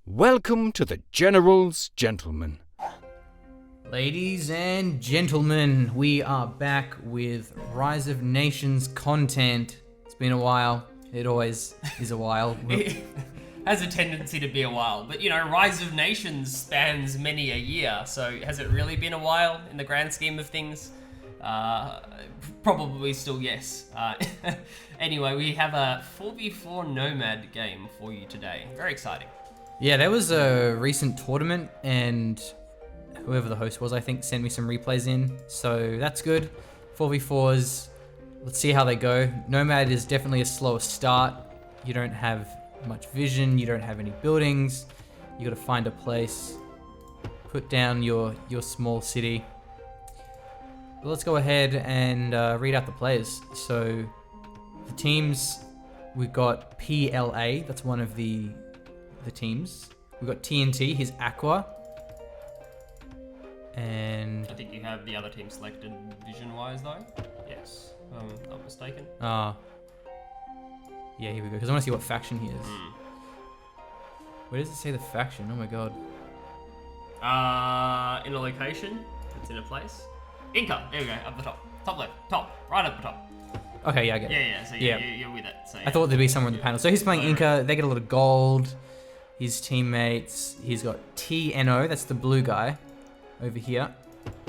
Welcome to the General's Gentlemen. Ladies and gentlemen, we are back with Rise of Nations content. It's been a while. It always is a while. It has a tendency to be a while, but you know, Rise of Nations spans many a year, so has it really been a while in the grand scheme of things? Probably still yes. Anyway, we have a 4v4 Nomad game for you today. Very exciting. Yeah, there was a recent tournament and whoever the host was, I think, sent me some replays in. So that's good. 4v4s, let's see how they go. Nomad is definitely a slower start. You don't have much vision, you don't have any buildings. You gotta find a place, put down your small city. But let's go ahead and read out the players. So the teams, we've got PLA, that's one of the teams. We've got TNT, he's Aqua. And I think you have the other team selected vision-wise, though. Yes, not mistaken. yeah, here we go. Because I want to see what faction he is. Where does it say the faction? Oh my god. In a location, it's in a place. Inca, there we go, up the top. Top left, right up the top. Okay, yeah, I get it. Yeah, so you're with it. So, yeah. I thought there'd be somewhere in the panel. So he's playing Inca, they get a lot of gold. His teammates, he's got TNO, that's the blue guy over here.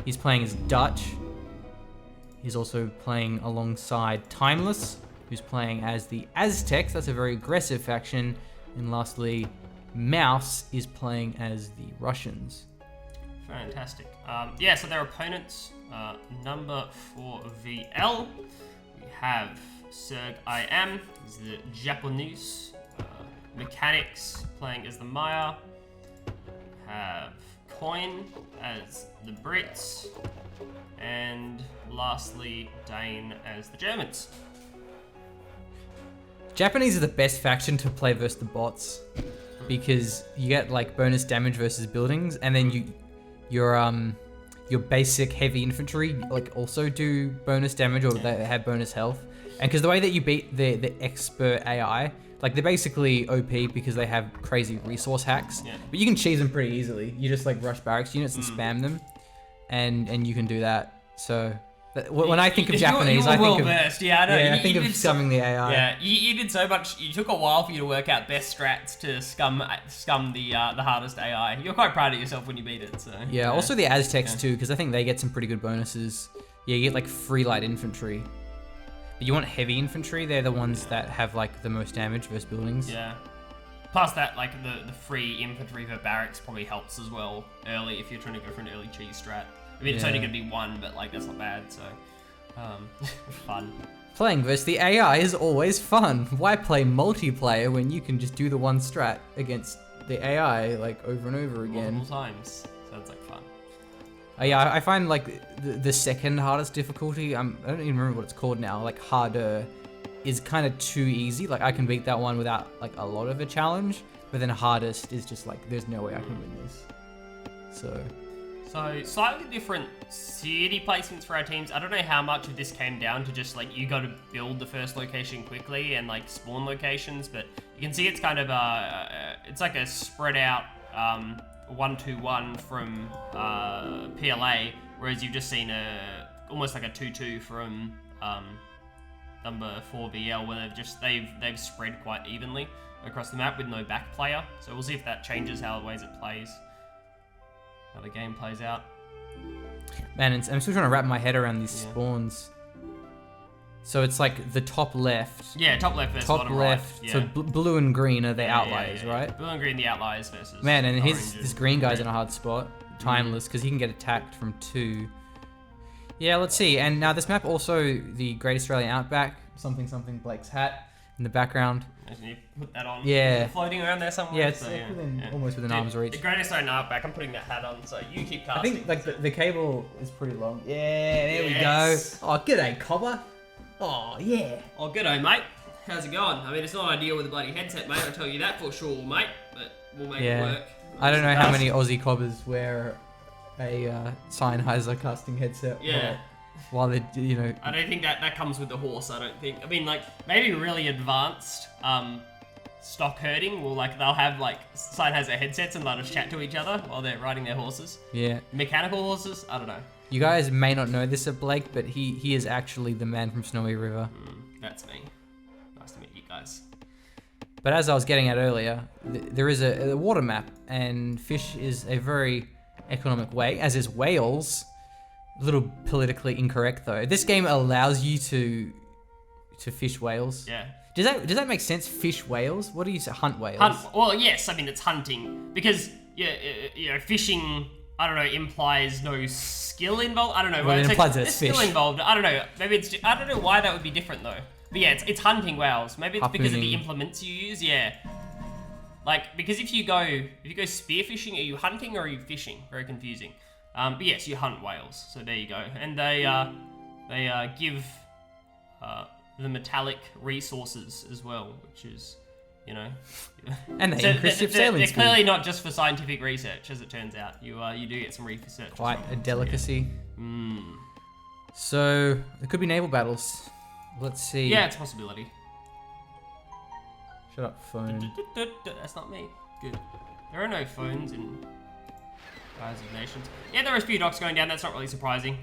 He's playing as Dutch. He's also playing alongside Timeless, who's playing as the Aztecs. That's a very aggressive faction. And lastly, Mouse is playing as the Russians. Fantastic. So their opponents, number 4VL, we have Serg I Am, he's the Japanese. Mechanics playing as the Maya. Have Coin as the Brits. And lastly, Dane as the Germans. Japanese are the best faction to play versus the bots because you get like bonus damage versus buildings, and then your basic heavy infantry like also do bonus damage, or they have bonus health. And because the way that you beat the expert AI, like they're basically OP because they have crazy resource hacks, but you can cheese them pretty easily. You just like rush barracks units and spam them, and you can do that. So when I think of Japanese, I think of versed. Yeah, I know. I think of scumming the AI. Yeah, you did so much. You took a while for you to work out best strats to scum the hardest AI. You're quite proud of yourself when you beat it. So yeah. Also the Aztecs too, because I think they get some pretty good bonuses. Yeah, you get like free light infantry. But you want heavy infantry, they're the ones that have like the most damage versus buildings. Yeah. Plus that, like the free infantry for barracks probably helps as well early if you're trying to go for an early cheese strat. I mean, it's only going to be one, but like that's not bad, so fun. Playing versus the AI is always fun. Why play multiplayer when you can just do the one strat against the AI like over and over again? Multiple times. Sounds like fun. Yeah, I find like the second hardest difficulty, I don't even remember what it's called now, like harder, is kind of too easy. Like I can beat that one without like a lot of a challenge, but then hardest is just like, there's no way I can win this. So slightly different city placements for our teams. I don't know how much of this came down to just like, you got to build the first location quickly and like spawn locations, but you can see it's kind of it's like a spread out, 1-2-1 from PLA, whereas you've just seen almost like a 2-2 from number 4VL, where they've spread quite evenly across the map with no back player. So we'll see if that changes how the ways it plays, how the game plays out. Man, I'm still trying to wrap my head around these spawns. So it's like the top left. Yeah, top left versus bottom left. Right. Yeah. So blue and green are the outliers, right? Blue and green the outliers versus. Man, and this green guy's in a hard spot. Timeless, because he can get attacked from 2. Yeah, let's see. And now this map also the Great Australian Outback, something Blake's hat in the background. Imagine you put that on. Yeah. Floating around there somewhere. Yeah, it's almost within arm's reach. The Great Australian Outback. I'm putting that hat on, so you keep casting. I think like the cable is pretty long. Yeah, there we go. Oh, g'day, Cobber. Oh, yeah. Oh, g'day, mate. How's it going? I mean, it's not ideal with a bloody headset, mate. I'll tell you that for sure, mate. But we'll make it work. I don't know how many Aussie cobbers wear a Sennheiser casting headset. Yeah. While they, I don't think that comes with the horse. I don't think. I mean, like maybe really advanced stock herding will they'll have someone has their headsets and they'll just chat to each other while they're riding their horses. Yeah. Mechanical horses? I don't know. You guys may not know this of Blake, but he is actually the man from Snowy River. That's me. Nice to meet you guys. But as I was getting at earlier, there is a water map, and fish is a very economic way, as is whales. A little politically incorrect though. This game allows you to fish whales. Yeah. Does that make sense? Fish whales? What do you say? Hunt whales? Well, yes. I mean, it's hunting because fishing. I don't know. Implies no skill involved. I don't know. Well, it implies that it's skill fish. involved. I don't know. Maybe I don't know why that would be different though. But yeah, it's hunting whales. Maybe it's because of the implements you use. Yeah. Because if you go spearfishing, are you hunting or are you fishing? Very confusing. But yes, you hunt whales. So there you go. And they give the metallic resources as well, which is, And they increase your sailing They're speed. clearly not just for scientific research, as it turns out. You do get some research. Quite a delicacy. Yeah. So there could be naval battles. Let's see. Yeah, it's a possibility. Shut up, phone. That's not me. Good. There are no phones in Rise of Nations. Yeah, there are a few docks going down. That's not really surprising.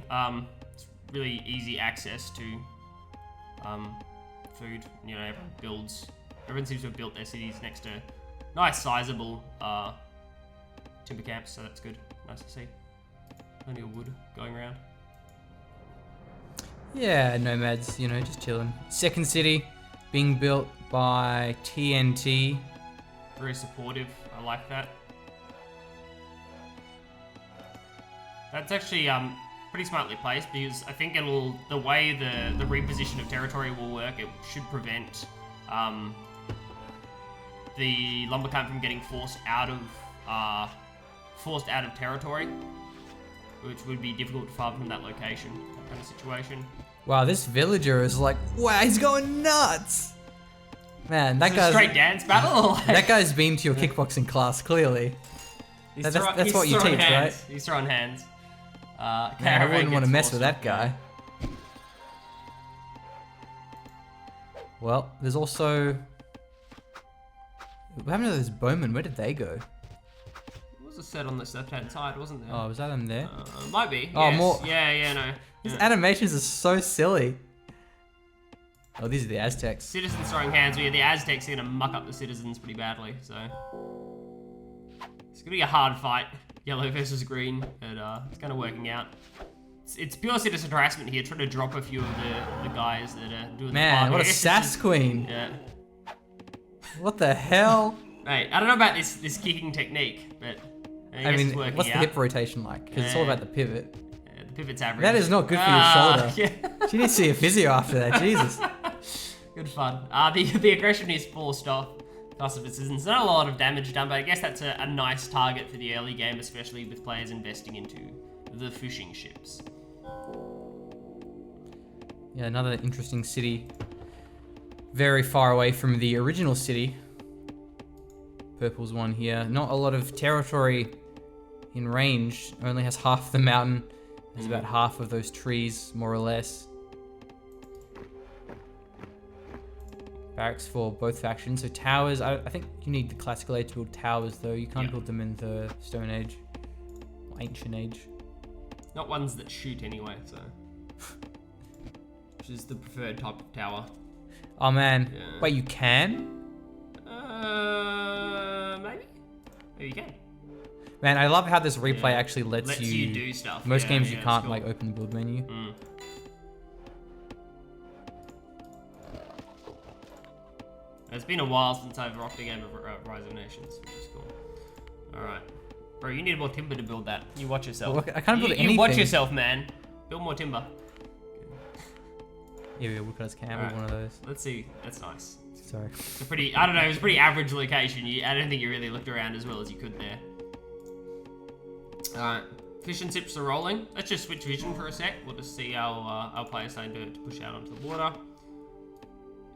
It's really easy access to food. Everyone seems to have built their cities next to nice, sizable timber camps. So that's good. Nice to see. Plenty of wood going around. Yeah, nomads, just chilling. Second city being built by TNT. Very supportive. I like that. That's actually pretty smartly placed because I think the way the reposition of territory will work, it should prevent the lumber camp from getting forced out of territory, which would be difficult to farm from that location. That kind of situation. Wow, this villager is like, wow, he's going nuts. Man, that guy's straight dance battle. That guy's been to your kickboxing class, clearly. That's what you teach, right? He's throwing hands. Man, I wouldn't want to mess with that guy. Well, there's also... What happened to those bowmen? Where did they go? There was a set on the left-hand side, wasn't there? Oh, was that them there? Might be. Oh, yes. more... Yeah, no. These animations are so silly. Oh, these are the Aztecs. Citizens throwing hands. The Aztecs are going to muck up the citizens pretty badly, so... It's going to be a hard fight. Yellow versus green, but it's kind of working out. It's pure citizen harassment here, trying to drop a few of the guys that are doing Man, the what a sass queen. Yeah. What the hell? Mate, I don't know about this kicking technique, but I mean, it's working what's the out. hip rotation like? Because it's all about the pivot. Yeah, the pivot's average. That is not good for your shoulder. Yeah. She needs to see a physio after that, Jesus. Good fun. The aggression is forced off. There's not a lot of damage done, but I guess that's a nice target for the early game, especially with players investing into the fishing ships. Yeah, another interesting city. Very far away from the original city. Purple's one here. Not a lot of territory in range. Only has half the mountain. There's about half of those trees, more or less. Barracks for both factions. So towers, I think you need the classical age to build towers though. You can't build them in the Stone Age or Ancient Age. Not ones that shoot anyway, so. Which is the preferred type of tower. Oh man, Yeah. wait, you can? Maybe? Maybe you can. Man, I love how this replay actually lets you do stuff. Most Yeah, games you it's can't cool. like open the build menu. It's been a while since I've rocked a game of Rise of Nations, which is cool. Alright. Bro, you need more timber to build that. You watch yourself. Well, I can't build You watch anything. yourself, man. Build more timber. Yeah, woodcutters can have Alright. one of those. Let's see. That's nice. Sorry. It's a pretty, I don't know, it was a pretty average location. I don't think you really looked around as well as you could there. Alright. Fish and chips are rolling. Let's just switch vision for a sec. We'll just see our players starting to push out onto the water.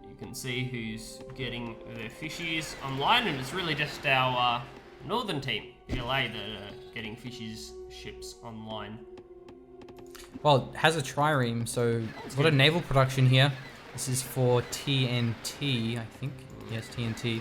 You can see who's getting their fishies online, and it's really just our northern team, PLA, that are getting fishies ships online. Well, it has a trireme, so it's a lot of naval production here. This is for TNT, I think. Yes, TNT.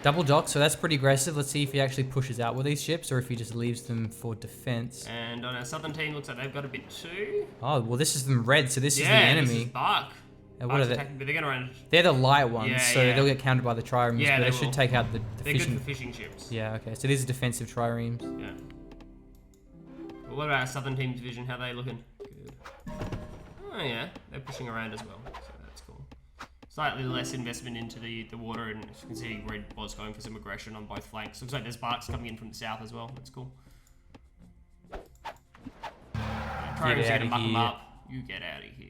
Double dock, so that's pretty aggressive. Let's see if he actually pushes out with these ships or if he just leaves them for defense. And on our southern team, looks like they've got a bit too. Oh, well, this is them red, so this is the Yeah, enemy. this is Bark. And what are they? Attacking, but they're gonna run. They're the light ones, Yeah, so yeah. they'll get countered by the triremes, Yeah, but they they should will. take out the They're good fishing. for fishing ships. Yeah, okay, so these are defensive triremes. Yeah. Well, what about our southern team's vision? How are they looking? Good. Oh yeah, they're pushing around as well, so that's cool. Slightly less investment into the water, and as you can see, Red was going for some aggression on both flanks. Looks like there's Barks coming in from the south as well. That's cool. Triremes are gonna muck them up. You get out of here.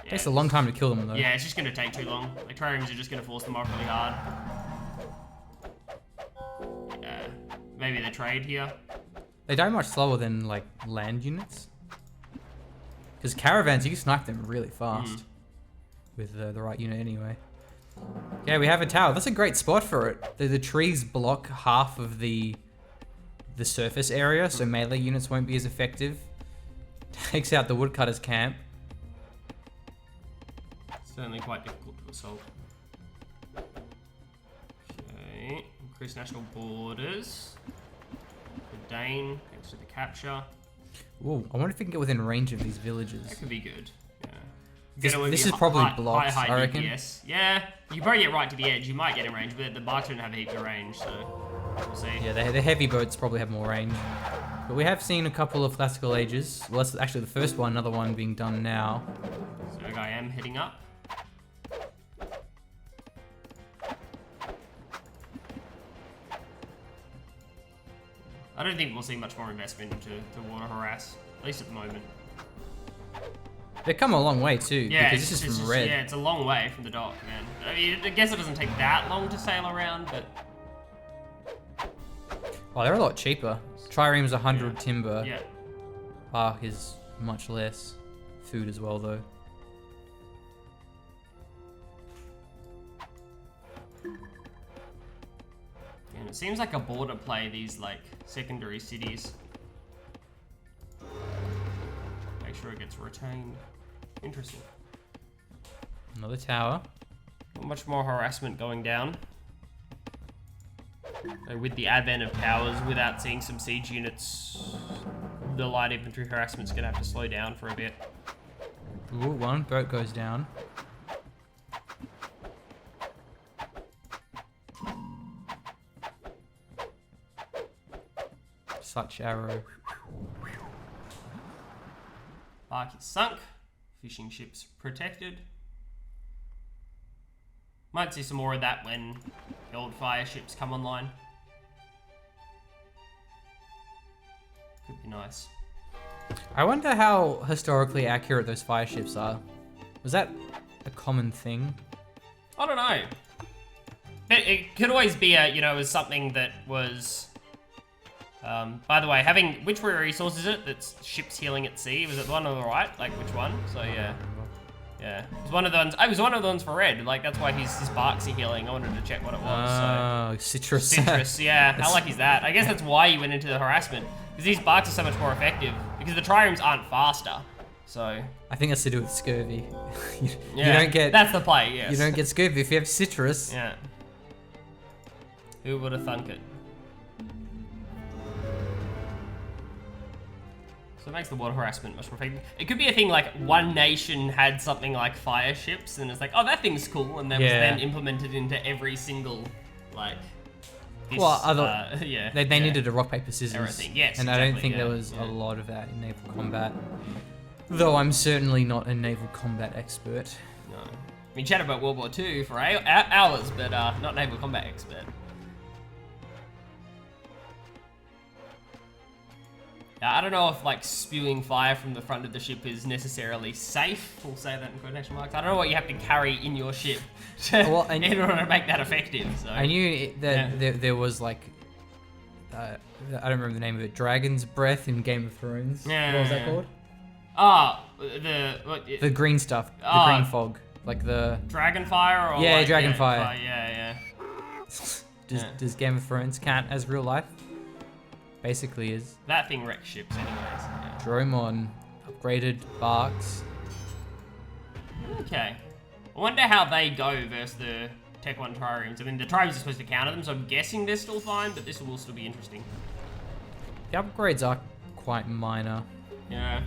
Yeah, Takes a long time to kill them though. Yeah, it's just gonna take too long. Like triremes are just gonna force them off really hard. Yeah, maybe they trade here. They die much slower than like land units. Because caravans, you can snipe them really fast with the right unit anyway. Yeah, we have a tower. That's a great spot for it. The trees block half of the surface area, so melee units won't be as effective. Takes out the woodcutter's camp. Certainly quite difficult to assault. Okay, increase national borders. The Dane, thanks to the capture. Ooh, I wonder if we can get within range of these villages. That could be good. Yeah. This is probably blocks, I reckon. DPS. Yeah, you can probably get right to the edge. You might get in range, but the Barks don't have heaps of range, so we'll see. Yeah, the heavy boats probably have more range. But we have seen a couple of classical ages. Well, that's actually the first one, another one being done now. So I am heading up. I don't think we'll see much more investment into the water harass, at least at the moment. They've come a long way too, Yeah, because this is from red. Yeah, it's a long way from the dock, man. I mean, I guess it doesn't take that long to sail around, but Oh, they're a lot cheaper. Trireme's 100 Yeah. timber. yeah. Bark is much less. Food as well, though. And it seems like a border play, these like secondary cities. Make sure it gets retained. Interesting. Another tower. Not much more harassment going down. With the advent of towers, without seeing some siege units, the light infantry harassment's gonna have to slow down for a bit. Ooh, one boat goes down. Such arrow. Bark is sunk. Fishing ships protected. Might see some more of that when the old fire ships come online. Could be nice. I wonder how historically accurate those fire ships are. Was that a common thing? I don't know. But it could always be a, you know, it was something that was... by the way, which resource is it that's ships healing at sea? Was it the one on the right? Like, which one? So, yeah. Yeah. It was one of the ones, it was one of the ones for red. Like, that's why his Barks are healing. I wanted to check what it was, so... Oh, citrus. Citrus, yeah. How lucky is that? I guess that's why you went into the harassment. Because these Barks are so much more effective. Because the triremes aren't faster. So... I think that's to do with scurvy. you Yeah, don't get... that's the play, yes. You don't get scurvy if you have citrus. Yeah. Who would have thunk it? So it makes the water harassment much more effective. It could be a thing like one nation had something like fire ships, and it's like, oh, that thing's cool, and that was then implemented into every single, like, this, well, yeah. They yeah. needed a rock, paper, scissors. Everything, yes, and I don't exactly, think there yeah, was yeah. a lot of that in naval combat. Though I'm certainly not a naval combat expert. No. I mean, chat about World War II for hours, but not naval combat expert. I don't know if like spewing fire from the front of the ship is necessarily safe. We'll say that in quotation marks. I don't know what you have to carry in your ship in order to make that effective. So. I knew that there was like, I don't remember the name of it, Dragon's Breath in Game of Thrones. Yeah. What was that called? The green stuff, the green fog, like the Dragonfire or yeah, like, Dragonfire. Yeah. Does Game of Thrones count as real life? Basically is. That thing wrecks ships anyways. Yeah. Dromon, upgraded Barks. Okay. I wonder how they go versus the Tech 1 triremes. I mean, the triremes are supposed to counter them, so I'm guessing they're still fine, but this will still be interesting. The upgrades are quite minor. Yeah.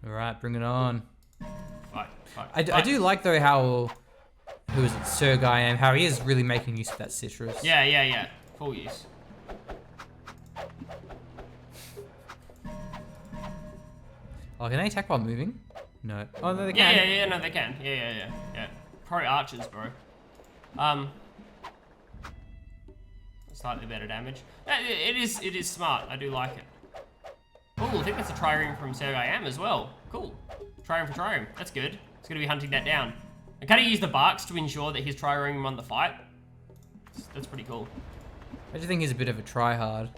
Alright, bring it on. Fight. I do like though how, who is it, Sir Guy, how he is really making use of that citrus. Yeah. Full use. Oh, can they attack while moving? No. Oh, no, they can. Yeah, no, they can. Yeah. Probably archers, bro. Slightly better damage. It is smart. I do like it. Oh, I think that's a trireme from Sergei Am as well. Cool. Trireme for trireme. That's good. It's going to be hunting that down. And can he use the barks to ensure that his trireme won the fight? That's pretty cool. I just think he's a bit of a tryhard.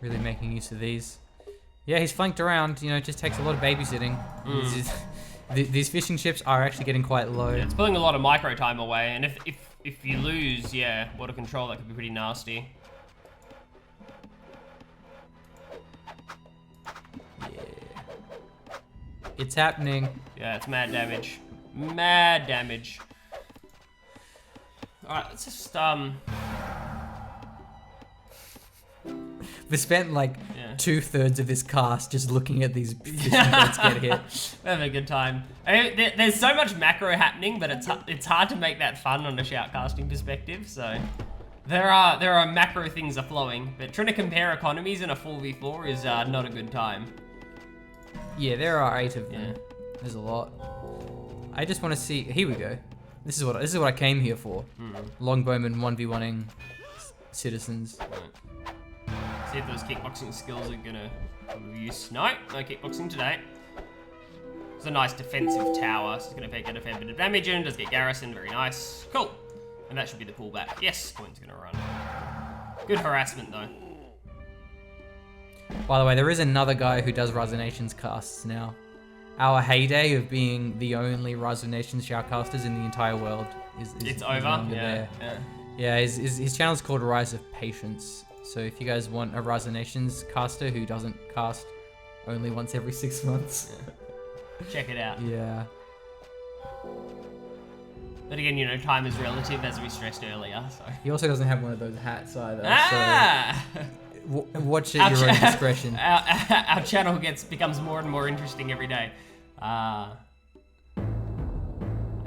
Really making use of these. Yeah, he's flanked around. You know, it just takes a lot of babysitting. These fishing ships are actually getting quite low. Yeah, it's pulling a lot of micro time away, and if you lose, yeah, water control, that could be pretty nasty. It's happening. Yeah, it's mad damage. Mad damage. Alright, let's just, We spent like 2/3 of this cast just looking at these fishing boats get hit. We're having a good time. I mean, there's so much macro happening, but it's hard to make that fun on a shoutcasting perspective, so... There are macro things are flowing, but trying to compare economies in a 4v4 is not a good time. Yeah, there are 8 of them. Yeah. There's a lot. I just want to see. Here we go. This is what I came here for. Longbowmen 1v1ing citizens. See if those kickboxing skills are gonna use. No kickboxing today. It's a nice defensive tower, so it's gonna get a fair bit of damage in. Does get garrison, very nice. Cool. And that should be the pullback. Yes, coin's gonna run. Good harassment though. By the way, there is another guy who does Rise of Nations casts now. Our heyday of being the only Rise of Nations shoutcasters in the entire world is it's no over. longer there. Yeah, his channel's called Rise of Patience. So if you guys want a Rise of Nations caster who doesn't cast only once every 6 months, check it out. Yeah. But again, you know, time is relative, as we stressed earlier. So He also doesn't have one of those hats either. ah! So watch at your own discretion. Our channel becomes more and more interesting every day. I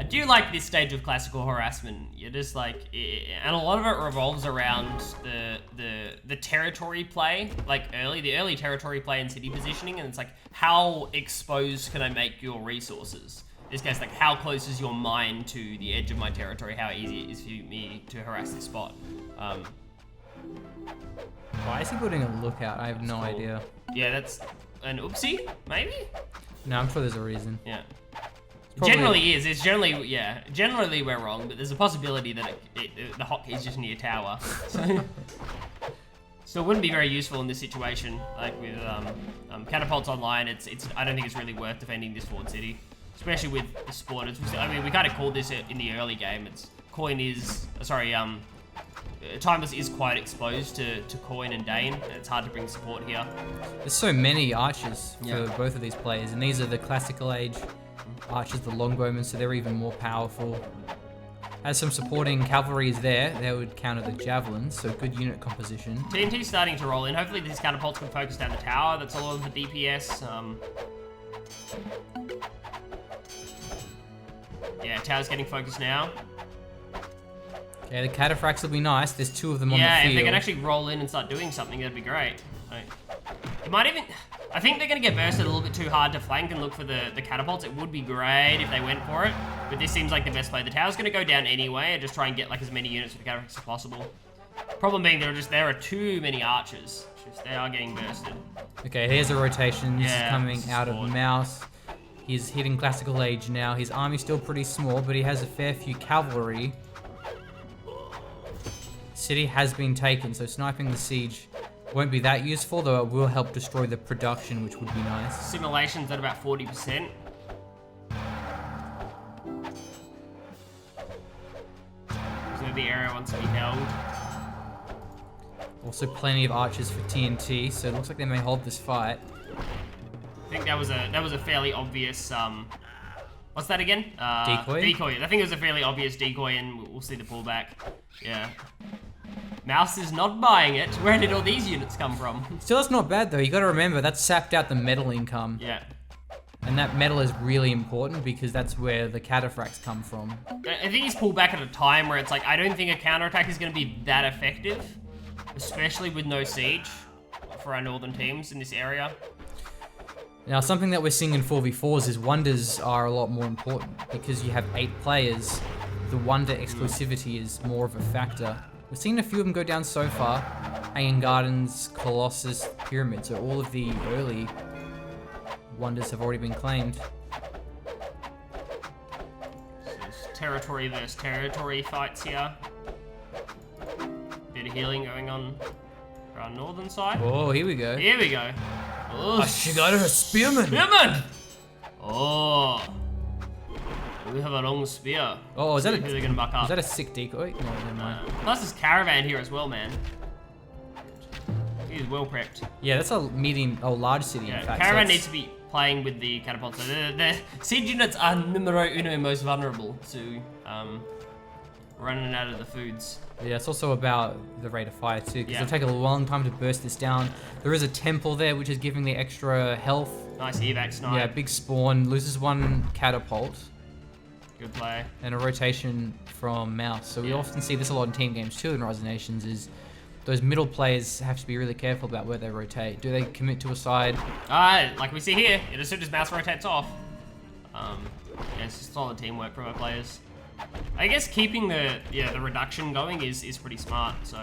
do like this stage of classical harassment. You're just like, and a lot of it revolves around the territory play, like the early territory play and city positioning, and it's like, how exposed can I make your resources? In this case, like, how close is your mine to the edge of my territory? How easy it is for me to harass this spot? Why is he putting a lookout? I have no idea. Yeah, that's an oopsie, maybe? No, I'm sure there's a reason. Yeah. Probably- Generally is. It's generally, yeah. Generally we're wrong, but there's a possibility that the hotkey's just near tower. So it wouldn't be very useful in this situation. Like with catapults online, I don't think it's really worth defending this fort city, especially with the supporters. I mean, we kind of called this in the early game. Timeless is quite exposed to Coin and Dane, and it's hard to bring support here. There's so many archers for both of these players, and these are the classical age archers, the longbowmen, so they're even more powerful. As some supporting cavalry is there, they would counter the javelins, so good unit composition. TNT's starting to roll in. Hopefully these catapults can focus down the tower. That's a lot of the DPS. Yeah, tower's getting focused now. Okay, the cataphracts will be nice. There's 2 of them on the field. Yeah, if they can actually roll in and start doing something, that'd be great. It might even... I think they're going to get bursted a little bit too hard to flank and look for the catapults. It would be great if they went for it, but this seems like the best play. The tower's going to go down anyway and just try and get like as many units with the catapults as possible. Problem being, there are too many archers. They are getting bursted. Okay, here's a rotation. This is coming out of support. Mouse. He's hitting classical age now. His army's still pretty small, but he has a fair few cavalry. City has been taken, so sniping the siege won't be that useful, though it will help destroy the production, which would be nice. Simulation's at about 40%. So the area wants to be held. Also plenty of archers for TNT, so it looks like they may hold this fight. I think that was a fairly obvious what's that again? Decoy? Decoy. I think it was a fairly obvious decoy, and we'll see the pullback. Yeah. Mouse is not buying it. Where did all these units come from? Still, that's not bad though. You got to remember that's sapped out the metal income. Yeah. And that metal is really important because that's where the cataphracts come from. I think he's pulled back at a time where it's like, I don't think a counterattack is going to be that effective, especially with no siege for our northern teams in this area. Now, something that we're seeing in 4v4s is wonders are a lot more important because you have 8 players. The wonder exclusivity is more of a factor. We've seen a few of them go down so far. Hanging Gardens, Colossus, Pyramid. So all of the early wonders have already been claimed. So it's territory versus territory fights here. Bit of healing going on for our northern side. Oh, here we go. Here we go. Oh, She got her spearman. Spearman! Oh. We have a long spear. Oh, is that Who they're gonna buck up? is that a sick decoy? No, never mind. Plus this caravan here as well, man. He's well prepped. Yeah, that's a large city Yeah, in fact. caravan so needs to be playing with the catapults. So the siege units are numero uno most vulnerable to running out of the foods. yeah, it's also about the rate of fire too, because Yeah. it'll take a long time to burst this down. There is a temple there which is giving the extra health. Nice evac snipe. Yeah, big spawn, loses 1 catapult, Good play. and a rotation from Mouse. So we Yeah. often see this a lot in team games too in Rise of Nations, is those middle players have to be really careful about where they rotate. Do they commit to a side? Like we see here, as soon as Mouse rotates off, yeah, it's just solid teamwork from our players. I guess keeping the reduction going is pretty smart. So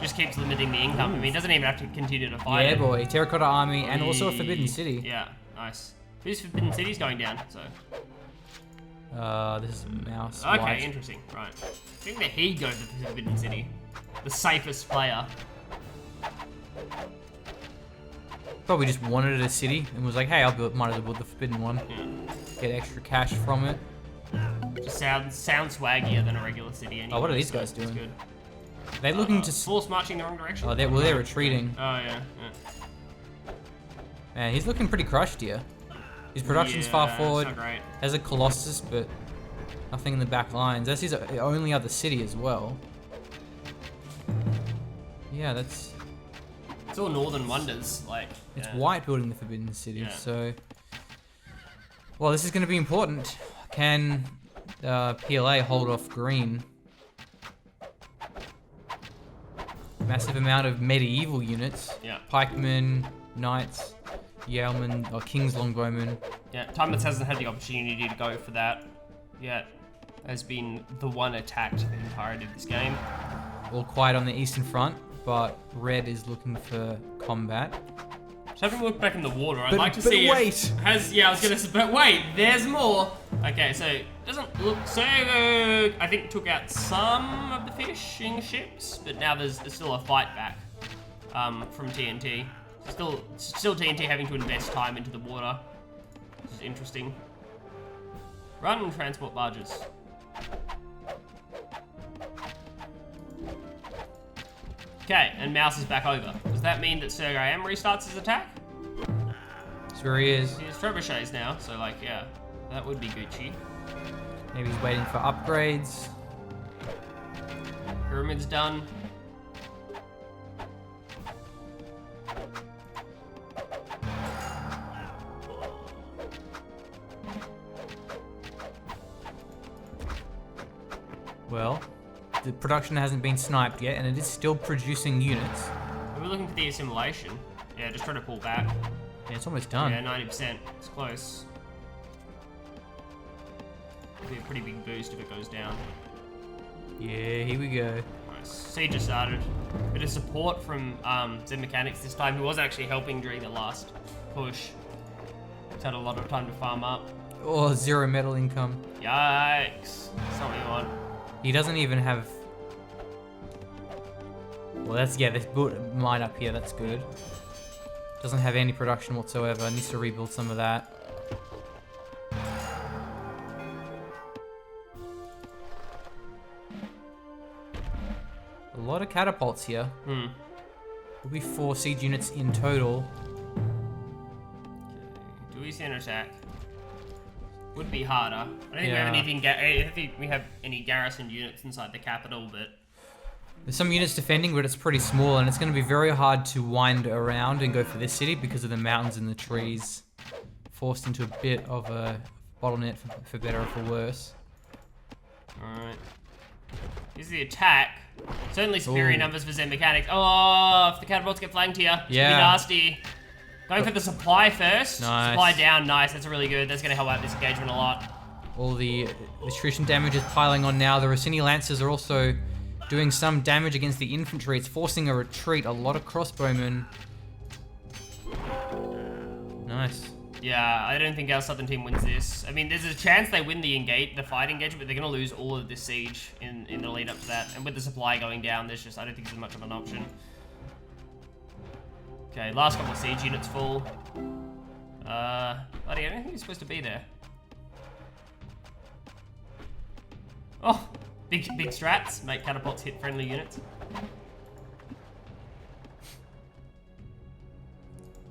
just keeps limiting the income. I mean, he doesn't even have to continue to fight. Yeah, it. boy. Terracotta Army and also a Forbidden City. Yeah, nice. Whose Forbidden City's going down? So This is Mouse. okay, White. interesting. Right. I think that he'd go to the Forbidden City, the safest player. Probably just wanted a city and was like, hey, might as well build the Forbidden one. Get extra cash from it. Just sounds swaggier than a regular city anyway. Oh, what are these so guys it's doing? good. They're looking to... Force marching the wrong direction. Oh, they're retreating. Oh yeah. Man, he's looking pretty crushed here. His production's far Yeah, forward. It's not great. Has a Colossus, but nothing in the back lines. That's his only other city as well. Yeah, that's... It's all northern wonders, like. It's yeah. White building the Forbidden City, Yeah. so... Well, this is going to be important. Can PLA hold off Green? Massive amount of medieval units. Yeah. Pikemen, Knights, Yeomen, or King's Longbowmen. Yeah. Timeless hasn't had the opportunity to go for that yet. Has been the one attacked the entirety of this game. All quiet on the Eastern Front, but Red is looking for combat. Just having a look back in the water, I'd But- like to but see. wait! I was gonna say, but wait, there's more. Okay, so doesn't look so. I think took out some of the fishing ships, but now there's still a fight back from TNT. Still TNT having to invest time into the water, which is interesting. Run and transport barges. Okay, and Mouse is back over. Does that mean that Sergei M restarts his attack? That's where he is. He has trebuchets now, so like, yeah, that would be Gucci. Maybe he's waiting for upgrades. Pyramid's done. Well, the production hasn't been sniped yet, and it is still producing units. We're looking for the assimilation. Yeah, just trying to pull back. Yeah, it's almost done. Yeah, 90%. It's close. It'll be a pretty big boost if it goes down. Yeah, here we go. Nice. Siege just started. Bit of support from Zen Mechanics this time, who was actually helping during the last push. He's had a lot of time to farm up. Oh, 0 metal income. Yikes. That's not what you want. He doesn't even have... Well, that's... Yeah, this mine up here, that's good. Doesn't have any production whatsoever. Needs to rebuild some of that. A lot of catapults here. Hmm. Will be 4 siege units in total. Do we send an attack? Would be harder. I don't think we Yeah. have anything. I don't think we have any garrison units inside the capital, but There's some units defending, but it's pretty small, and it's going to be very hard to wind around and go for this city because of the mountains and the trees. Forced into a bit of a bottleneck for better or for worse. alright. Here's the attack. Certainly superior Ooh. numbers for Zen Mechanics. Oh, if the catapults get flanked here, it's Yeah. gonna be nasty. Going for the supply first. Nice. Supply down, nice. That's really good. That's gonna help out this engagement a lot. All the attrition damage is piling on now. The Rossini Lancers are also doing some damage against the infantry. It's forcing a retreat. A lot of crossbowmen. Nice. Yeah, I don't think our southern team wins this. I mean, there's a chance they win the fight engagement, but they're gonna lose all of this siege in the lead up to that. And with the supply going down, there's just I don't think there's much of an option. Okay, last couple of siege units full. Buddy, I don't think you're supposed to be there. Oh, big strats make catapults hit friendly units.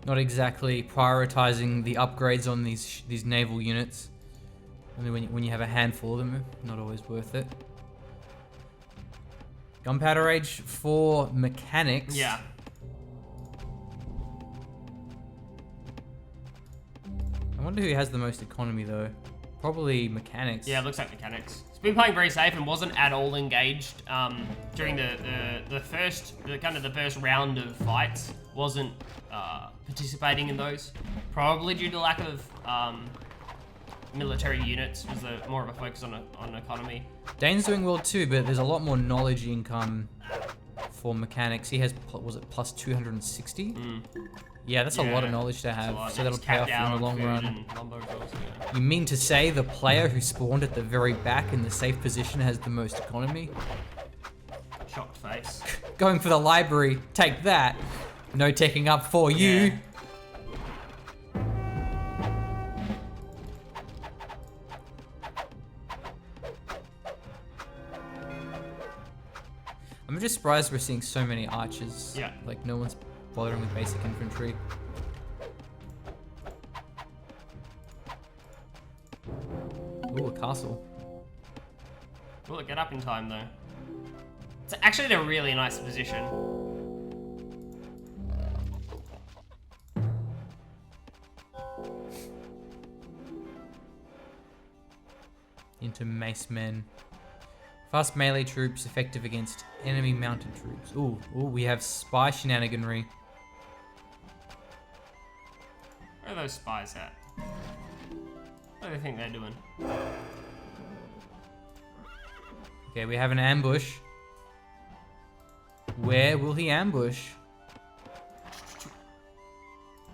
Not exactly prioritizing the upgrades on these naval units. Only when you have a handful of them, not always worth it. Gunpowder Age for mechanics. Yeah. I wonder who has the most economy though. Probably mechanics. Yeah, it looks like mechanics. It's been playing very safe and wasn't at all engaged during the first round of fights. Wasn't participating in those, probably due to lack of military units. Was more of a focus on economy. Dane's doing well too, but there's a lot more knowledge income for mechanics. He has, was it plus 260? Yeah, that's a lot of Yeah, knowledge to It's a have, lot. so that'll It's pay capped off in out the on long food run. and lumber as well, so yeah. You mean to say the player who spawned at the very back in the safe position has the most economy? Shocked face. Going for the library, take that. No taking up for you. Yeah. I'm just surprised we're seeing so many archers. Yeah. Like no one's bothering with basic infantry. Ooh, a castle. Will it get up in time though? It's actually in a really nice position. Into mace men. Fast melee troops effective against enemy mounted troops. Ooh, we have spy shenaniganry. Where are those spies at? What do they think they're doing? Okay, we have an ambush. Where will he ambush?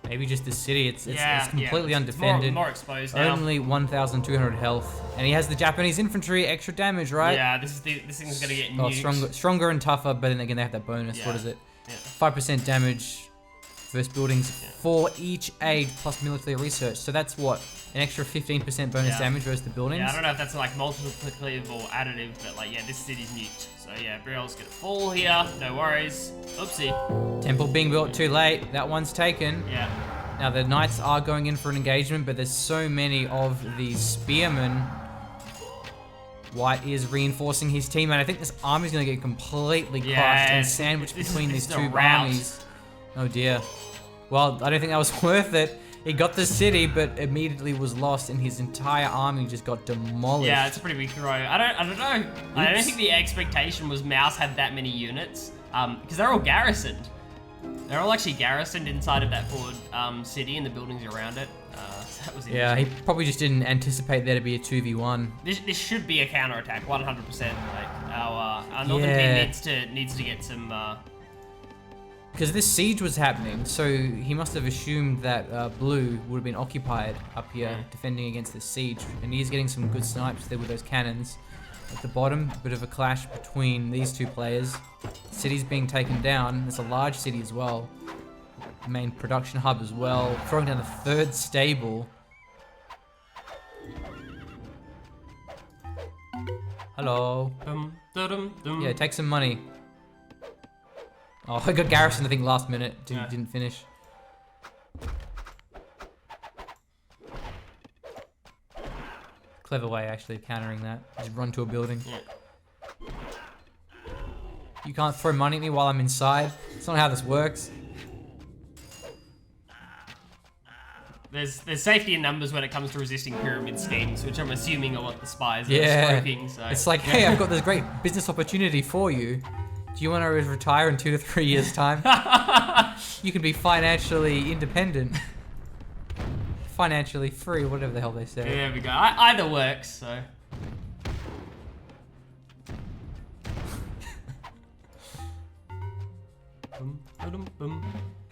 Maybe just the city. It's completely undefended. More exposed now. Only 1,200 health, and he has the Japanese infantry, extra damage, right? Yeah, this thing's gonna get Oh, nuked. stronger and tougher, but then again they have that bonus. Yeah. What is it? Yeah. 5% damage versus buildings for each aid plus military research. So that's what, an extra 15% bonus Yeah. damage versus the buildings. Yeah, I don't know if that's like multiplicative or additive, but like, yeah, this city's nuked. So yeah, Brielle's gonna fall here. No worries. Oopsie. Temple being built too late. That one's taken. Yeah. Now the knights are going in for an engagement, but there's so many of these spearmen. White is reinforcing his team, and I think this army's going to get completely crushed and Yes. sandwiched This between is these a two rout. armies. Oh dear. Well, I don't think that was worth it. He got the city, but immediately was lost, and his entire army just got demolished. Yeah, it's a pretty big throw. I don't know. I don't Oops. think the expectation was Mouse had that many units, because they're all garrisoned. They're all actually garrisoned inside of that forward city and the buildings around it. So that was Yeah, he interesting. probably just didn't anticipate there to be a 2v1. This should be a counterattack, 100%. Like our northern Yeah. team needs to get some. Because this siege was happening, so he must have assumed that blue would have been occupied up here, defending against this siege. And he's getting some good snipes there with those cannons. At the bottom, a bit of a clash between these two players. City's being taken down. It's a large city as well. The main production hub as well. Throwing down the third stable. Hello. Dum, dum, dum. Yeah, take some money. Oh, I got Garrison, I think, last minute. Didn't finish. Clever way, actually, of countering that. Just run to a building. Yeah. You can't throw money at me while I'm inside. That's not how this works. There's safety in numbers when it comes to resisting pyramid schemes, which I'm assuming are what the spies are Yeah. scoping. So. It's like, hey, I've got this great business opportunity for you. Do you want to retire in 2 to 3 years' time? You can be financially independent. Financially free, whatever the hell they say. There we go. Either works, so.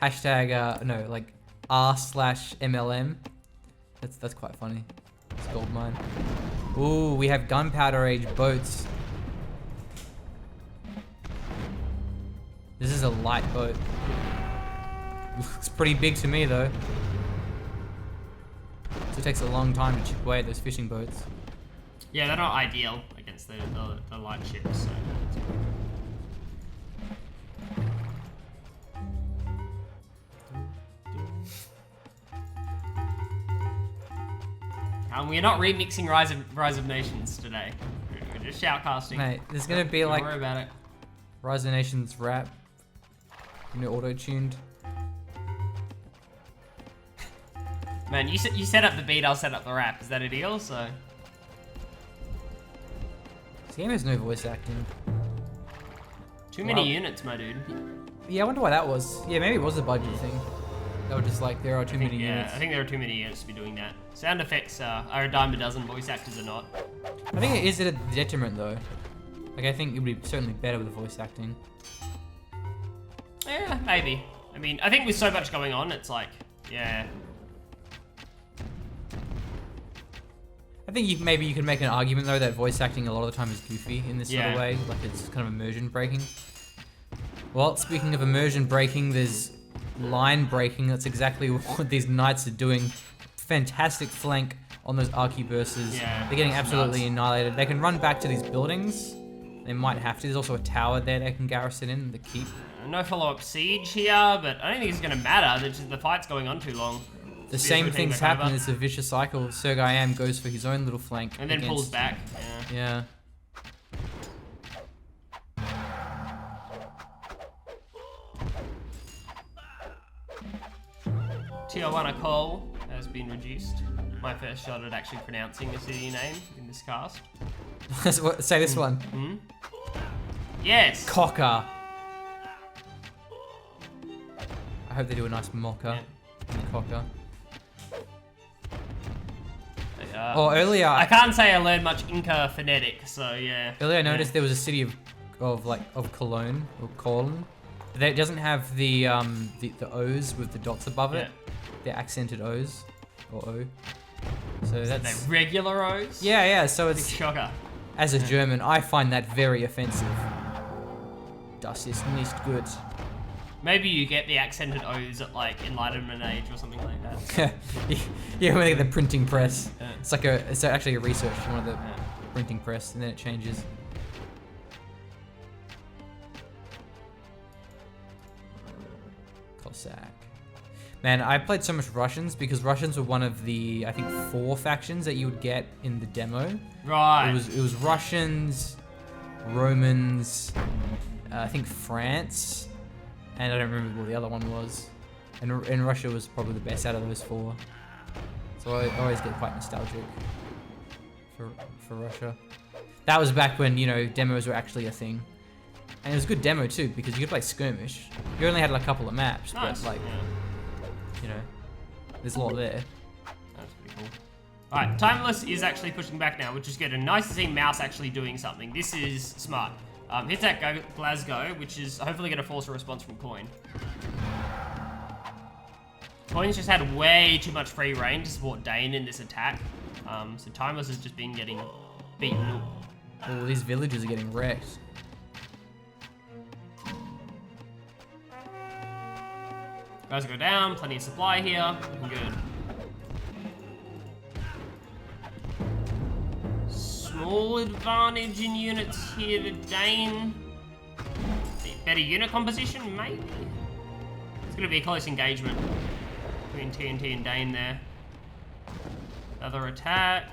Hashtag, no, like r/MLM. That's quite funny. It's gold mine. Ooh, we have gunpowder age boats. This is a light boat. Looks pretty big to me though. So it takes a long time to chip away at those fishing boats. Yeah, they're not ideal against the light ships. So. We're not remixing Rise of Nations today. We're just shoutcasting. Mate, there's gonna be Don't like worry about it. Rise of Nations rap, auto-tuned. Man, you set up the beat, I'll set up the rap. Is that a deal? So. This game has no voice acting. Too many units, my dude. Yeah, I wonder why that was. Yeah, maybe it was a budget thing. They were just like, there are too many units. I think there are too many units to be doing that. Sound effects are a dime a dozen, voice actors are not. I think it is at a detriment though. Like, I think it would be certainly better with the voice acting. Yeah, maybe. I mean, I think with so much going on, it's like, yeah. I think maybe you could make an argument though that voice acting a lot of the time is goofy in this sort of Yeah. way. Like, it's kind of immersion breaking. Well, speaking of immersion breaking, there's line breaking. That's exactly what these knights are doing. Fantastic flank on those arquebuses. Yeah, They're getting it's absolutely nuts. annihilated. They can run back to these buildings. They might have to. There's also a tower there they can garrison in, the keep. No follow-up siege here, but I don't think it's going to matter. The fight's going on too long. The Spears same will take things back happen. over. It's a vicious cycle. Sergei Am goes for his own little flank. And then pulls against- back. Yeah. Yeah. Tijuana Cole has been reduced. My first shot at actually pronouncing a city name in this cast. Say this one. Yes! Cocker. I hope they do a nice mocker. Cocker. Oh, earlier I can't say I learned much Inca phonetic, so yeah. I noticed there was a city of Cologne or Cologne. It doesn't have the O's with the dots above it. They're accented O's or O. So that's They're regular O's? yeah. So Big it's shocker. as a German, I find that very offensive. Das ist nicht gut. Maybe you get the accented O's at like Enlightenment Age or something like that. Yeah, when they get the printing press. Yeah. It's actually a research from one of the printing press, and then it changes. Cossack. Man, I played so much Russians because Russians were one of the, I think, 4 factions that you would get in the demo. Right. It was Russians, Romans, I think France, and I don't remember what the other one was. And Russia was probably the best out of those 4. So I always get quite nostalgic for Russia. That was back when, demos were actually a thing. And it was a good demo too, because you could play skirmish. You only had like a couple of maps, Nice. but there's a lot there. That's pretty cool. Alright, Timeless is actually pushing back now, which is good. And nice to see Mouse actually doing something. This is smart. Hits at Glasgow, which is hopefully going to force a response from Coin. Coin's just had way too much free reign to support Dane in this attack. So Timeless has just been getting beaten up. Oh, these villages are getting wrecked. Guys go down, plenty of supply here. Looking good. Small advantage in units here to Dane. better unit composition, maybe? It's going to be a close engagement between TNT and Dane there. Another attack.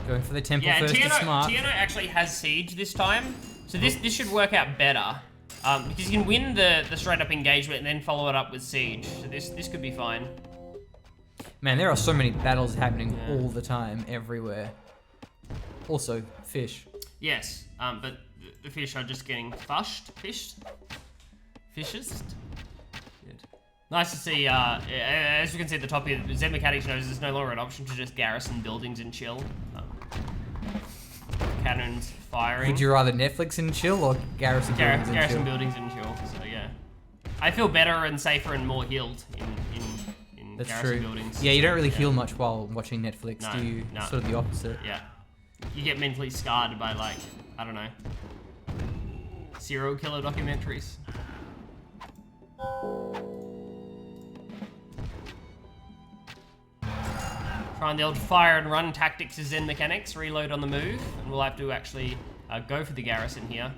Going for the temple Yeah, first is smart. TNO actually has siege this time, so this should work out better. Because you can win the straight up engagement and then follow it up with siege. So this could be fine. Man, there are so many battles happening all the time, everywhere. Also, fish. Yes, but the fish are just getting fished. Good. Nice to see, as you can see at the top here, Zen Mechanics knows there's no longer an option to just garrison buildings and chill. Cannons firing. Would you rather Netflix and chill or garrison buildings and Garrison chill? buildings and chill, so yeah. I feel better and safer and more healed in That's garrison true. buildings. Yeah, you don't really heal much while watching Netflix, No, do you? no. Sort of the opposite. Yeah. You get mentally scarred by, like, I don't know, serial killer documentaries. Trying the old fire and run tactics is Zen Mechanics, reload on the move, and we'll have to actually go for the garrison here.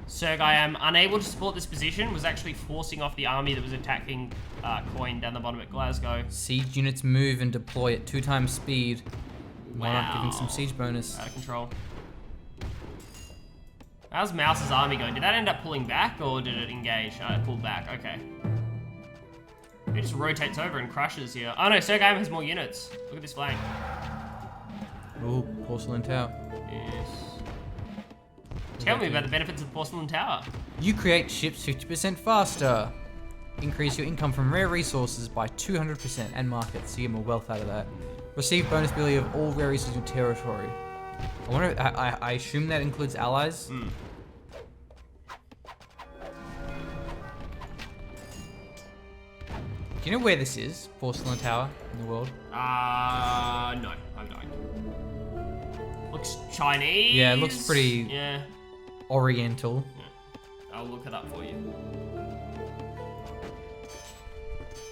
Serg, I am unable to support this position, was actually forcing off the army that was attacking Coin down the bottom at Glasgow. Siege units move and deploy at 2 times speed. Why not give Wow. them some siege bonus? Out of control. How's Mouse's army going? Did that end up pulling back, or did it engage? It pulled back, okay. It just rotates over and crushes here. Oh no, Sergei has more units. Look at this flank. Ooh, porcelain tower. Yes. Tell me about the benefits of Porcelain Tower. You create ships 50% faster. Increase your income from rare resources by 200% and markets, so you get more wealth out of that. Receive bonus ability of all rare resources in your territory. I wonder, I assume that includes allies? Mm. Do you know where this is? Porcelain Tower in the world? No, I don't. Looks Chinese. Yeah, it looks pretty- Yeah, Oriental. I'll look it up for you.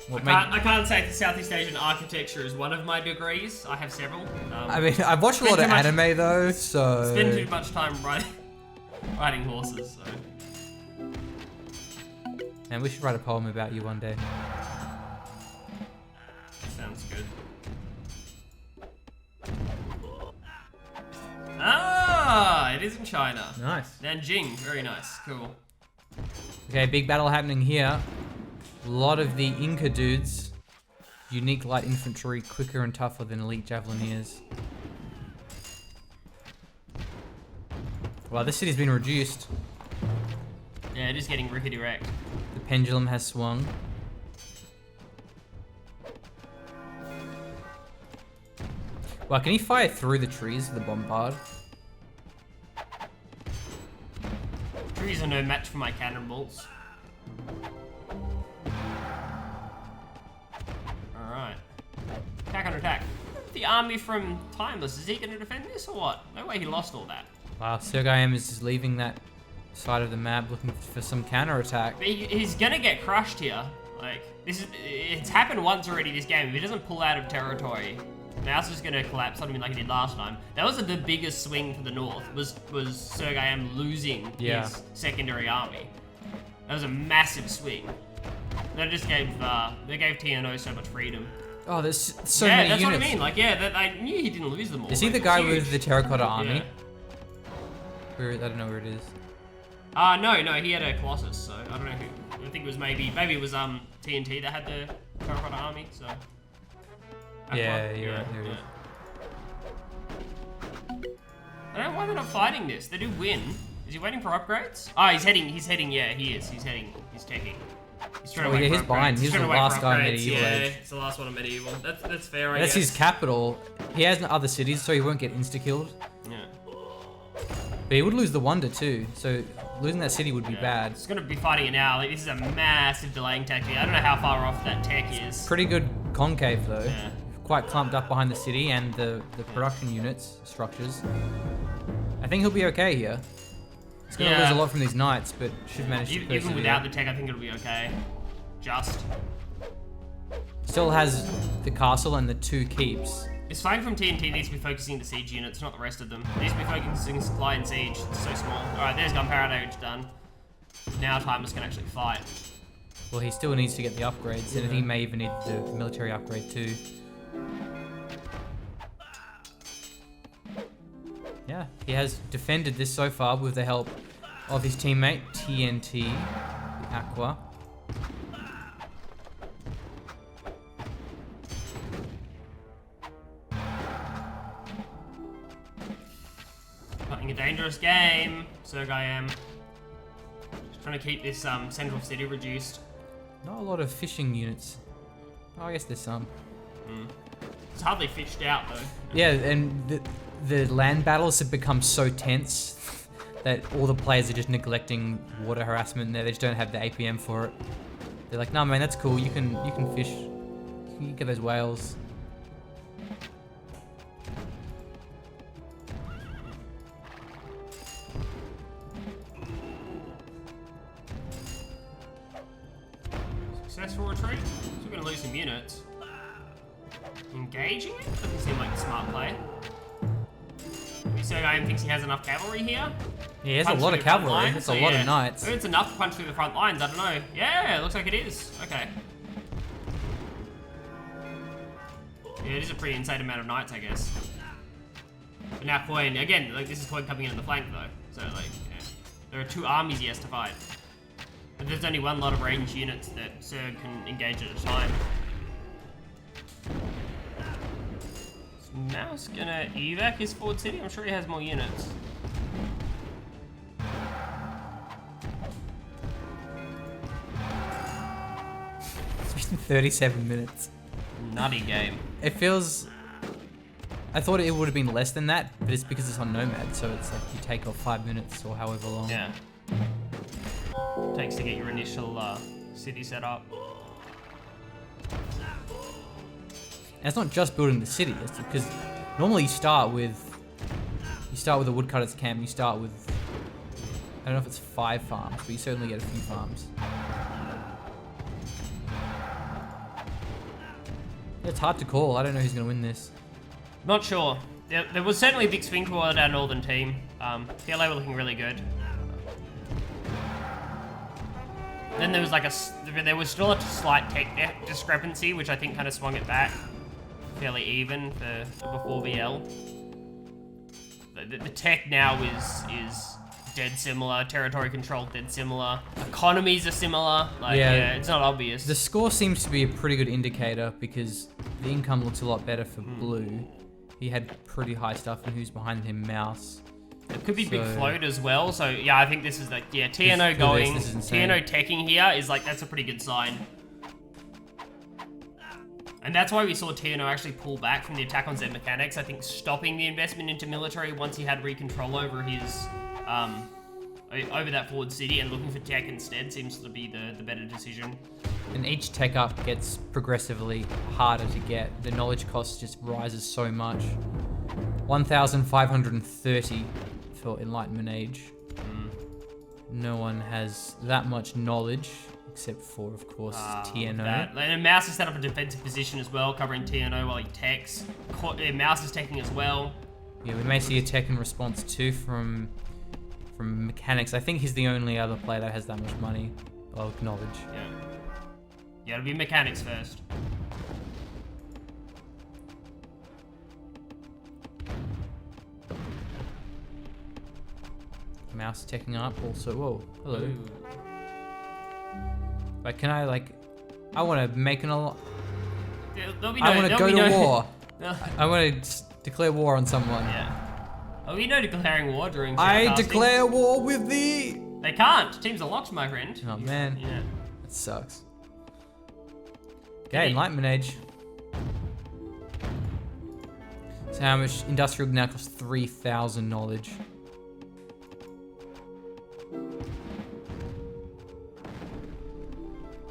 What I can't say that Southeast Asian architecture is one of my degrees. I have several. I mean, I've watched a lot of Spend too much- anime though, so... Spend too much time riding horses, so. And we should write a poem about you one day. Sounds good. Ah, it is in China. Nice. Nanjing, very nice, cool. Okay, big battle happening here. A lot of the Inca dudes. Unique light infantry, quicker and tougher than elite javelineers. Well, this city's been reduced. Yeah, it is getting rickety wrecked. The pendulum has swung. Well, can he fire through the trees with the bombard? Trees are no match for my cannonballs. Alright. Attack on attack. The army from Timeless, is he going to defend this or what? No way he lost all that. Wow, Sergei is just leaving that side of the map looking for some counter-attack. But he's going to get crushed here. Like, it's happened once already this game. If he doesn't pull out of territory, Mouse is going to collapse on him like he did last time. That was the biggest swing for the North, was Sergei losing his secondary army. That was a massive swing. That just gave TNO so much freedom. Oh, there's so many units. Yeah, that's what I mean. Like, yeah, I knew he didn't lose them all. Is he Like, the it's guy huge. with the terracotta army? Yeah. Where, I don't know where it is. No, he had a Colossus, so I don't know who. I think it was maybe it was TNT that had the terracotta army, so. Yeah, you're right, there it is. I don't know why they're not fighting this. They do win. Is he waiting for upgrades? Oh, he's heading, yeah, he is. He's teching. He's trying to wait he's for behind. upgrades. He's trying the to wait last for guy in upgrades. Medieval Yeah, Age. it's the last one in Medieval. That's fair, I That's guess. his capital. He has other cities, so he won't get insta-killed. Yeah. But he would lose the Wonder too, so losing that city would be bad. It's gonna be fighting it now. Like, this is a massive delaying tactic. I don't know how far off that tech is. Pretty good concave though. Yeah. Quite clumped up behind the city and the production units, structures. I think he'll be okay here. He's gonna lose a lot from these knights, but should manage to Even persevere. without the tech, I think it'll be okay. Just. Still has the castle and the 2 keeps. This flank from TNT needs to be focusing the siege units, not the rest of them. It needs to be focusing supply and siege. It's so small. Alright, there's gunpowder damage done. Now Timeless can actually fight. Well, he still needs to get the upgrades, and he may even need the military upgrade too. Yeah, he has defended this so far with the help of his teammate, TNT, the Aqua. Playing a dangerous game, Sergei M. Just trying to keep this central city reduced. Not a lot of fishing units. Oh, I guess there's some. It's hardly fished out though. Yeah, and the land battles have become so tense that all the players are just neglecting water harassment there. They just don't have the APM for it. They're like, nah man, that's cool, you can fish. You can get those whales. Successful retreat. Still gonna lose some units. Engaging it? Doesn't seem like a smart play. Maybe Sergei thinks he has enough cavalry here. Yeah, he has Punch a lot through of the front cavalry. lines, That's so a lot yeah. of knights. Maybe it's enough to punch through the front lines, I don't know. Yeah, it looks like it is. Okay. Yeah, it is a pretty insane amount of knights, I guess. But now Coin, again, like this is Coin coming in on the flank though. So like, yeah. There are 2 armies he has to fight. But there's only one lot of range units that Serg can engage at a time. Is Mouse gonna evac his forward city? I'm sure he has more units. It's been 37 minutes. Nutty game. It feels... I thought it would have been less than that, but it's because it's on Nomad, so it's like you take off 5 minutes or however long. Yeah. Takes to get your initial city set up. And it's not just building the city, it's because normally you start with a woodcutter's camp, you start with, I don't know if it's 5 farms, but you certainly get a few farms. It's hard to call, I don't know who's going to win this. Not sure. There was certainly a big swing toward our northern team. PLA were looking really good. Then there was like there was still a slight tech discrepancy, which I think kind of swung it back fairly even for before VL. The tech now is dead similar. Territory control dead similar. Economies are similar. Like yeah, it's not obvious. The score seems to be a pretty good indicator because the income looks a lot better for Blue. He had pretty high stuff, and who's behind him? Mouse. It could be big float as well, so yeah, I think this is like, yeah, TNO going, TNO teching here is like, that's a pretty good sign. And that's why we saw TNO actually pull back from the attack on Z Mechanics, I think stopping the investment into military once he had re-control over his, over that forward city and looking for tech instead seems to be the better decision. And each tech up gets progressively harder to get. The knowledge cost just rises so much. 1,530 for Enlightenment Age. No one has that much knowledge, except for, of course, TNO. And Mouse is set up a defensive position as well, covering TNO while he techs. Mouse is teching as well. Yeah, we may see a tech in response too from Mechanics. I think he's the only other player that has that much money or knowledge. Yeah. Yeah, it'll be Mechanics first. Mouse teching up also. Whoa, hello. Ooh. But can I like? I want to make an. I want want to go to war. I want to declare war on someone. Yeah. There'll be no declaring war during. I declare war with thee. They can't. Teams are locked, my friend. Oh man. Yeah. That sucks. Okay, Enlightenment Age. So how much industrial now costs 3,000 knowledge.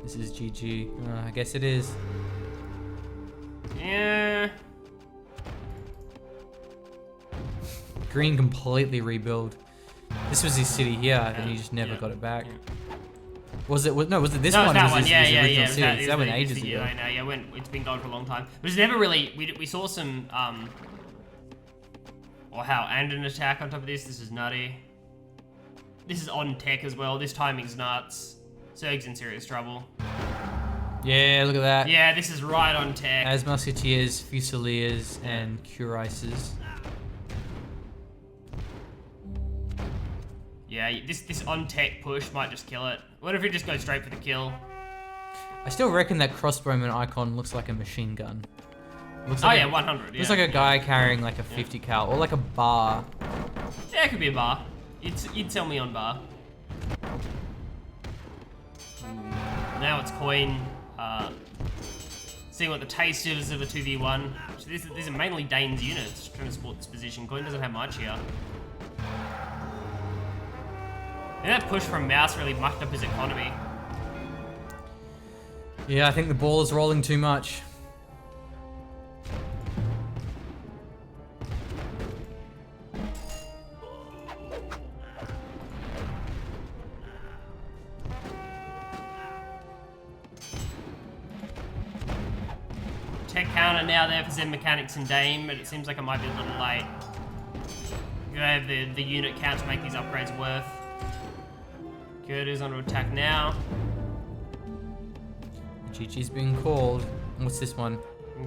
This is GG. I guess it is. Yeah. Green completely rebuild. This was his city here, and he just never got it back. Was it this No, it one? was that Was one. his Yeah. original It was series? That went it's ages the ago. PLA now. Yeah, it's been gone for a long time. But it's never really. We saw some. Or how? And an attack on top of this. This is nutty. This is on tech as well. This timing's nuts. Zerg's in serious trouble. Yeah, look at that. Yeah, this is right on tech. As Musketeers, Fusiliers, and Cuirassiers. Yeah, this on tech push might just kill it. What if it just goes straight for the kill? I still reckon that crossbowman icon looks like a machine gun. Looks Oh like yeah, 100. Yeah. looks like a guy carrying like a 50 cal or like a bar. Yeah, it could be a bar. You'd sell me on bar. Now it's coin. Seeing what the taste is of a 2v1. These are mainly Dane's units trying to support this position. Coin doesn't have much here. And that push from Mouse really mucked up his economy. Yeah, I think the ball is rolling too much. Tech counter now there for Zen Mechanics and Dame, but it seems like it might be a little late. You have the unit count to make these upgrades worth. Girders onto attack now. GG's being called. What's this one?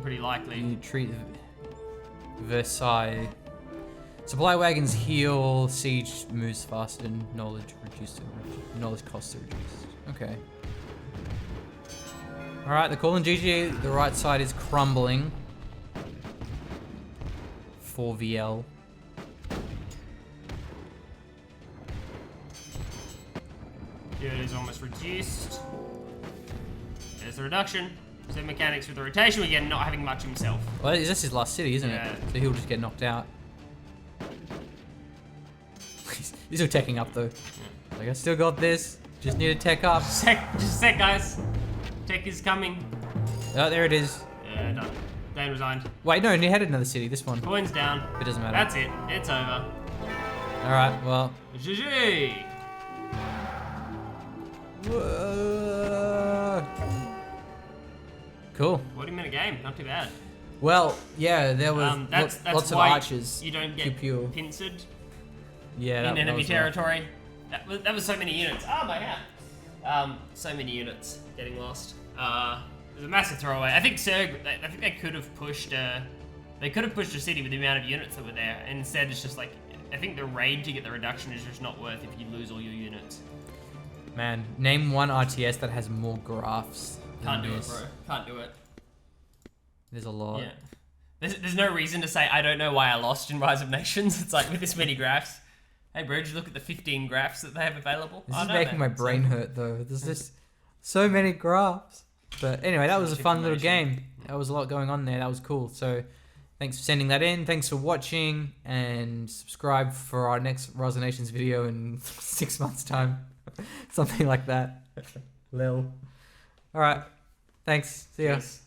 Pretty likely. You treat Versailles. Supply wagons heal, siege moves faster, and knowledge knowledge costs are reduced. Okay. Alright, they're calling GG. The right side is crumbling. 4VL. Girders almost reduced. There's the reduction. So mechanics with the rotation, again, not having much himself. Well, that's his last city, isn't Yeah. it? So he'll just get knocked out. He's still teching up though. Like, I still got this. Just need to tech up. Just a sec, guys. Tech is coming. Oh, there it is. Yeah, done. Dane resigned. Wait, no, he had another city. This one. Coin's down. It doesn't matter. That's it. It's over. Alright, well. GG. Cool. 40-minute game. Not too bad. Well, yeah, there was That's lots of why archers. you don't get Pew-pew. pincered Yeah, in that enemy was territory. That was so many units. Oh my god. So many units getting lost. It was a massive throwaway. I think they could have pushed a city with the amount of units that were there. And instead, it's just like, I think the raid to get the reduction is just not worth if you lose all your units. Man, name one RTS that has more graphs. Can't than do it, this. bro. Can't do it. There's a lot. Yeah. There's no reason to say I don't know why I lost in Rise of Nations. It's like with this many graphs. Hey, bro, did you look at the 15 graphs that they have available? This I is know, making man. my brain hurt though. There's just so many graphs. But anyway, that was a much fun little information. game. That was a lot going on there. That was cool. So thanks for sending that in. Thanks for watching, and subscribe for our next Rise of Nations video in 6 months' time. Something like that. Lil. Alright. Thanks. See ya. Peace.